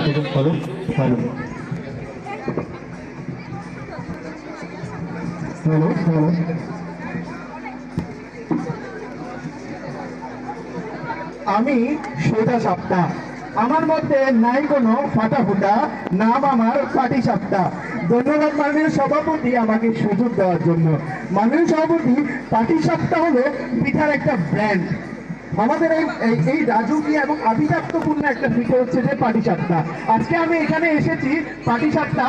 Second follow hello hello hello আমি সোজা সাপটা, আমার মধ্যে নাই কোনো ফাটা ফুটা, নাম আমার পাটি সাপটা। ধন্যবাদ মাননীয় সভাপতি আমাকে সুযোগ দেওয়ার জন্য। মাননীয় সভাপতি, পাটি সাপটা হলো পিঠার একটা ব্র্যান্ড। আমাদের এই রাজকীয় এবং আভিজাত্যপূর্ণ একটা পিঠে হচ্ছে যে পাটিসাপটা। আজকে আমি এখানে এসেছি পাটিসাপটা,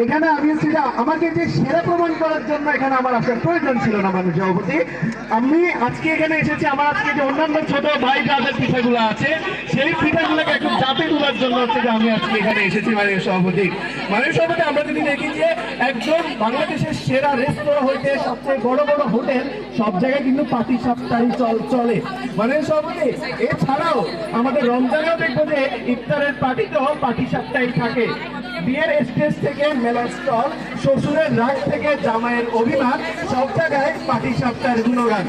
এখানে আমি হচ্ছে যে আমাকে যে সেরা প্রমাণ করার জন্য এখানে আমার আসার প্রয়োজন ছিল না মাননীয় সভাপতি। আমি আজকে এখানে এসেছি আমার আজকে যে অন্যান্য ছোট ভাই যাদের পিঠাগুলো আছে সেই পিঠাগুলোকে একটু জাতে তোলার জন্য হচ্ছে যে আমি আজকে এখানে এসেছি মাননীয় সভাপতি। মাননীয় সভাপতি, আমরা যদি দেখি যে একদম বাংলাদেশের সেরা রেস্তোরাঁ হইতে সবচেয়ে বড় বড় হোটেল সব জায়গায় কিন্তু পাটিসাপটাই চলে মাননীয় সভাপতি। এছাড়াও আমাদের রমজানেও দেখবো যে ইফতারের পার্টিতেও পাটিসাপটাই থাকে। বিয়ের স্টেজ থেকে মেলার স্টল, শ্বশুরের রাগ থেকে জামাইয়ের অভিমান, সব জায়গায় পাটিসাপটার গুণগান,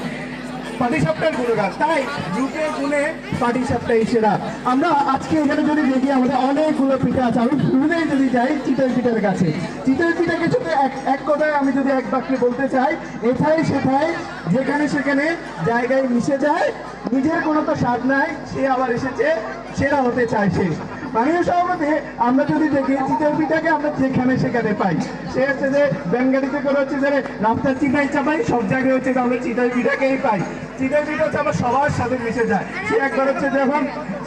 পাটিসাপটার গুণগান। তাই রূপে গুণে পাটিসাপটাই সেরা। আমরা আজকে এখানে যদি দেখি আমাদের অনেকগুলো পিঠা আছে। আমি শুরুতেই যদি যাই চিতই পিঠার কাছে, চিতই পিঠাকে যদি এক কথায় আমি যদি এক বাক্যে বলতে চাই, এথায় সেথায় যেখানে সেখানে জায়গায় মিশে যায়, নিজের কোনো তো স্বাদ নাই, সে আবার এসেছে সেরা হতে চায় সে। মাননীয় সভাপতি, আমরা যদি দেখি চিতই পিঠাকে আমরা যেখানে সেখানে পাই। সে হচ্ছে যে ব্যাঙ্গালিতে করে হচ্ছে যে রাস্তার চিটাই চাপাই, সব জায়গায় হচ্ছে যে আমরা চিতই পিঠাকেই পাই। চিতই পিঠা হচ্ছে আমার সবার সাথে মিশে যায়। সে একবার হচ্ছে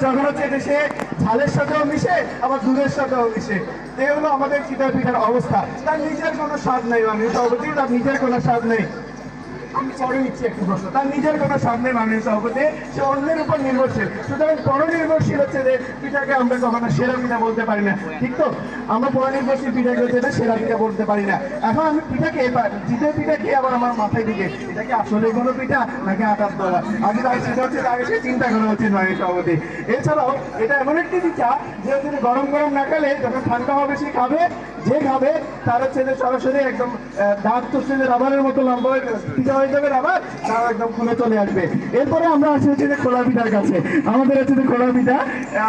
যখন হচ্ছে যে সে ঝালের সাথেও মিশে, আবার দুধের সাথেও মিশে। এই হলো আমাদের চিতই পিঠার অবস্থা। তার নিজের কোনো স্বাদ নেই মাননীয় সভাপতি, তার নিজের কোনো স্বাদ নেই। আমি পরে নিচ্ছি একটু প্রশ্ন, তার নিজের কোনো সামনে মাননীয় সভাপতি, সে অন্যের উপর নির্ভরশীল। সুতরাং পরনির্ভরশীল হচ্ছে যে পিঠাকে আমরা কখনো সেরা পিঠা বলতে পারি না, ঠিক তো? আমরা পরনির্ভরশীল পিঠাকে হচ্ছে যে সেরা পিঠা বলতে পারি না। এখন আমি পিঠাকে চিতই পিঠা খেয়ে আবার আমার মাথায় দিকে এটা কি আসলে কোনো পিঠা নাকি আটার দ্বারা, আগে সেটা হচ্ছে আগে সে চিন্তা করা উচিত মাননীয় সভাপতি। এছাড়াও এটা এমন একটি পিঠা যে হচ্ছে গরম গরম না খেলে যখন ঠান্ডা হবে সে খাবে, যে খাবে তার হচ্ছে যে সরাসরি একদম দাঁত হচ্ছে যে রাবারের মতো লম্বা পিঠা হয়ে যাবে, রাবার তাও একদম খুলে চলে আসবে। এরপরে আমরা আসি হচ্ছে যে খোলা পিঠার কাছে। আমাদের হচ্ছে যে খোলা পিঠা,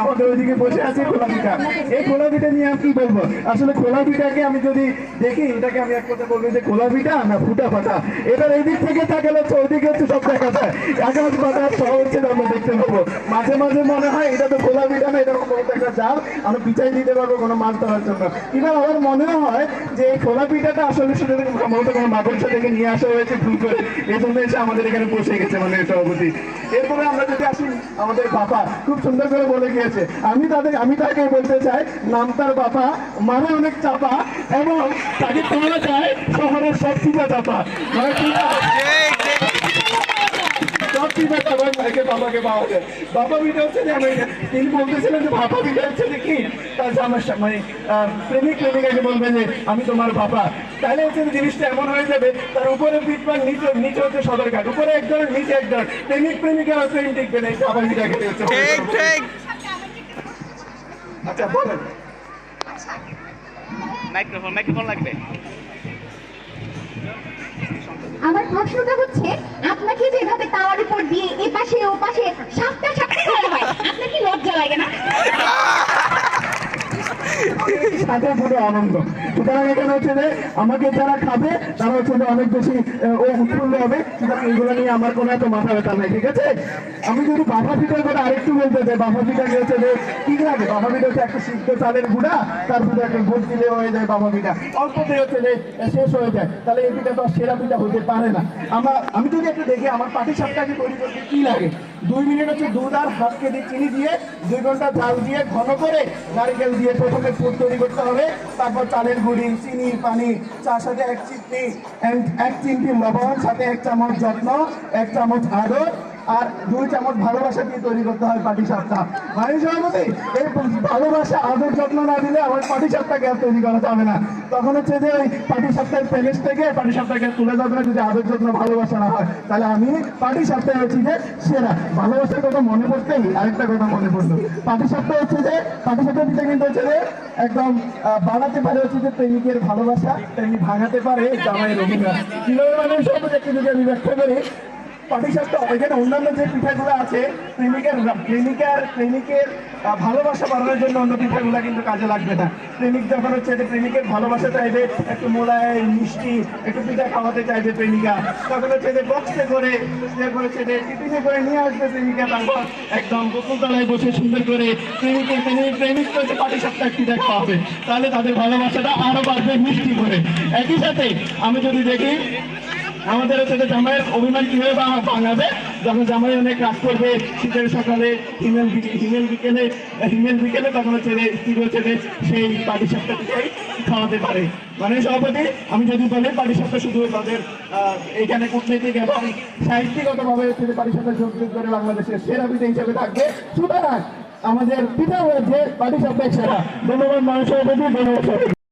আমাদের ওইদিকে বসে আছে খোলা পিঠা। এই খোলা পিঠা নিয়ে আমি কি বলবো? আসলে খোলা পিঠাকে আমি যদি দেখি, এটাকে আমি এক কথা বলবো যে খোলা পিঠা না ফুটা ফাটা। এটার এই দিক থেকে তাকালে হচ্ছে ওইদিকে হচ্ছে সব দেখা যায়, আকাশ বাতাস সব হচ্ছে আমরা দেখতে পাবো। মাঝে মাঝে মনে হয় এটা তো খোলা পিঠা না, এটা কোনো একটা জাল, আমরা পিছাই দিতে পারবো কোনো মাছ ধরার জন্য। এবার আমার মনে হয় যে এই খোলা পিঠাটা আসলে শুধু সম্ভবত কোনো মাদ্রাসা থেকে নিয়ে আসা হয়েছে ভুল করে, এই জন্য এসে আমাদের এখানে বসে গেছে মাননীয় সভাপতি। এরপরে আমরা যদি আসি, আমাদের বাবা খুব সুন্দর করে বলে গিয়েছে, আমি তাকে বলতে চাই, নাম তার বাবা, মানে অনেক চাপা, এবং তাকে পাওয়া যায় শহরের সব পিঠা চাপা, মানে বাবাকে পাওয়া যায়। বাবা পিঠা হচ্ছে যে তিনি বলতেছিলেন যে বাবা পিঠা হচ্ছে যে কি, তার আমার মানে প্রেমিকাকে বলবে যে আমি তোমার বাবা, তাহলে হচ্ছে জিনিসটা এমন হয়ে যাবে তার উপরে পিঠ পান, নিচে হচ্ছে সদরঘাট, উপরে এক ধরনের নিচে এক ধরনের প্রেমিকা প্রেম টিকবে না। বাবা পিঠা খেতে হচ্ছে। আচ্ছা বলেন, মাইক্রোফোন লাগবে। আমার প্রশ্নটা হচ্ছে, আপনাকে যেভাবে তাওয়ার উপর দিয়ে এপাশে ও পাশে সাতটা করা হয়, আপনার কি লজ্জা লাগে না? সাথে পুরো আনন্দ। সুতরাং এখানে হচ্ছে যে আমাকে যারা খাবে তারা হচ্ছে যে অনেক বেশি উৎফুল্ল হবে। সুতরাং এগুলো নিয়ে আমার কোনো এত মাথা ব্যথা নাই, ঠিক আছে? আমি যদি বাফা পিঠার কথা আরেকটু বলতে চাই, বাফা পিঠাকে হচ্ছে যে কি লাগে, বাফা পিঠা হচ্ছে একটা সিদ্ধ চালের গুঁড়া, তার ভিতরে একটা গুড় দিলে হয়ে যায় বাফা পিঠা, অল্পতে হচ্ছে যে শেষ হয়ে যায়। তাহলে এই পিঠা তো সেরা পিঠা হতে পারে না। আমি যদি একটু দেখি আমার পাটিসাপটাকে তৈরি করতে কি লাগে, 2 মিনিট হচ্ছে দুধ আর হাফ কেজি চিনি দিয়ে 2 ঘন্টা জাল দিয়ে ঘন করে নারকেল দিয়ে প্রথমে পুর তৈরি করতে হবে। তারপর চালের গুঁড়ি, চিনি, পানি, চার সাথে 1 চিমটি লবণ, সাথে 1 চামচ যত্ন, 1 চামচ আদর আর 2 চামচ ভালোবাসা দিয়ে তৈরি করতে হয় পাটিসাপটা। মাননীয় সভাপতি, এই ভালোবাসা আদর যত্ন না দিলে আমার পাটিসাপটাকে আর তৈরি করা যাবে না। তখন হচ্ছে যে ওই পাটিসাপটার প্যালেস থেকে পাটিসাপটাকে তুলে যাবে না যদি আদর যত্ন ভালোবাসা না হয়। তাহলে আমি পাটিসাপটা হচ্ছে যে সেরা। ভালোবাসার কথা মনে পড়তেই আরেকটা কথা মনে পড়লো, পাটিসাপটা হচ্ছে যে পাটিসাপটা দিতে কিন্তু হচ্ছে যে একদম বানাতে পারে হচ্ছে যে প্রেমিকের ভালোবাসা, তেমনি ভাঙাতে পারে জামাইয়ের অভিমান। কিভাবে মাননীয় সভাপতি একটু যদি আমি ব্যাখ্যা করি, পাটিসাপটা এখানে অন্যান্য যে পিঠাগুলো আছে প্রেমিকের ভালোবাসা বাড়ানোর জন্য অন্য পিঠাগুলো কিন্তু কাজে লাগবে না। প্রেমিক যখন হচ্ছে যে প্রেমিকের ভালোবাসা চাইবে, একটু মোলায়েম মিষ্টি একটু পিঠা খাওয়াতে চাইবে প্রেমিকা, তখন হচ্ছে যে বক্সে করে হচ্ছে যে টিফিনে করে নিয়ে আসবে প্রেমিকা, তারপর একদম বকুলতলায় বসে সুন্দর করে প্রেমিককে হচ্ছে পাটিসাপটা পিঠা খাওয়াবে। তাহলে তাদের ভালোবাসাটা আরো বাড়বে মিষ্টি করে। একই সাথে আমি যদি দেখি আমাদের হচ্ছে যে জামাইয়ের অভিমান কিভাবে ভাঙাবে, যখন জামাই অনেক রাত করবে শীতের সকালে হিমেল বিকেলে তখন হচ্ছে যে স্ত্রী হচ্ছে যে সেই পাটিসাপটা পিঠাই খাওয়াতে পারে। মানে সভাপতি, আমি যদি বলি পাটিসাপটা শুধু তাদের এখানে কূটনৈতিক এবং সাহিত্যগতভাবে হচ্ছে যে পাটিসাপটা যোগ করে বাংলাদেশের সেরা পিঠা হিসেবে থাকবে। সুতরাং আমাদের পিঠা হয়েছে পাটিসাপটা সেরা। ধন্যবাদ মানুষের প্রতি, ধন্যবাদ।